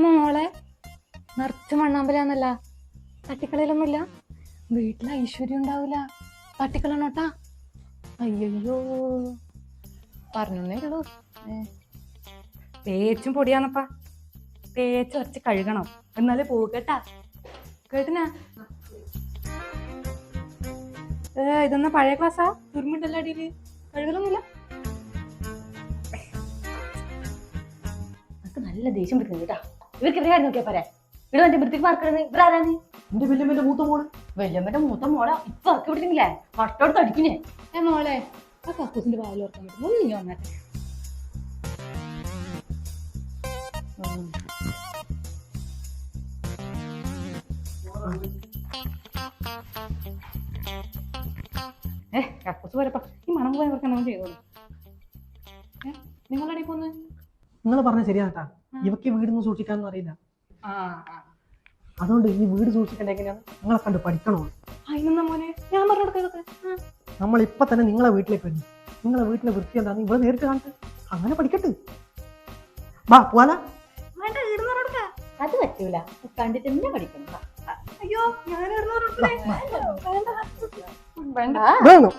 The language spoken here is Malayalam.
മോളെ നിറച്ച് മണ്ണാമ്പലാന്നല്ല, തട്ടിക്കളയിലൊന്നുമില്ല. വീട്ടിൽ ഐശ്വര്യം ഉണ്ടാവൂല, തട്ടിക്കളണോട്ടാ. അയ്യോ പറഞ്ഞേ ഉള്ളൂ. തേച്ചും പൊടിയാന്നപ്പാ, തേച്ച് വരച്ച് കഴുകണം, എന്നാലേ പോകും കേട്ടാ. കേട്ടിനാ? ഇതൊന്നാ പഴയ ക്ലാസ്സാ, തുരുമ്പുണ്ടല്ലോ അടിയില്, കഴുകലൊന്നുമില്ല. നല്ല ദേഷ്യം പിടിക്കുന്നു കേട്ടാ. ഇവർക്ക് എവിടെയായിരുന്നു നോക്കിയാ പറയാ. ഇവിടെ എന്റെ വൃത്തിക്ക് മാർക്കണത് ഇവരാരാണ്? എന്റെ വല്യമ്മന്റെ മൂത്ത മോള്. വല്യമ്മന്റെ മൂത്ത മോളെ ഇപ്പൊ ഇറക്കി വിട്ടിട്ടില്ലേ, കട്ടോടുത്ത് അടിക്കുന്നേ. മോളെ ആ കക്കൂസിന്റെ വാതിൽ ഓർക്കാൻ പറ്റും, ഒന്ന് നീ വന്നിട്ട്. കക്കൂസ് പോരപ്പാ, ഈ മണം പോയി അവർക്ക് നമ്മൾ ചെയ്തോളൂ. നിങ്ങളടി പോന്ന്? നിങ്ങൾ പറഞ്ഞ ശരിയാട്ടാ, ഇവക്ക് വീടൊന്നും സൂക്ഷിക്കാനൊന്നും അറിയില്ല. അതുകൊണ്ട് ഈ വീട് സൂക്ഷിക്കേണ്ട എങ്ങനെയാണ് നിങ്ങളെ കണ്ട് പഠിക്കണോ? അതിനെന്നാ മോനെ ഞാൻ പറഞ്ഞു കൊടുത്തതൊക്കെ. നമ്മൾ ഇപ്പൊ തന്നെ നിങ്ങളെ വീട്ടിലേക്ക് വരും, നിങ്ങളെ വീട്ടിലെ വൃത്തി എന്താന്ന് ഇവിടെ നേരിട്ട് കാണട്ടെ, അങ്ങനെ പഠിക്കട്ടെ. വാ പോവാല. വേണ്ട, ഇടുന്ന കൊടുക്ക. അത് പറ്റൂല, കണ്ടിട്ട് തന്നെ പഠിക്കണം. അയ്യോ ഞാൻ വേണം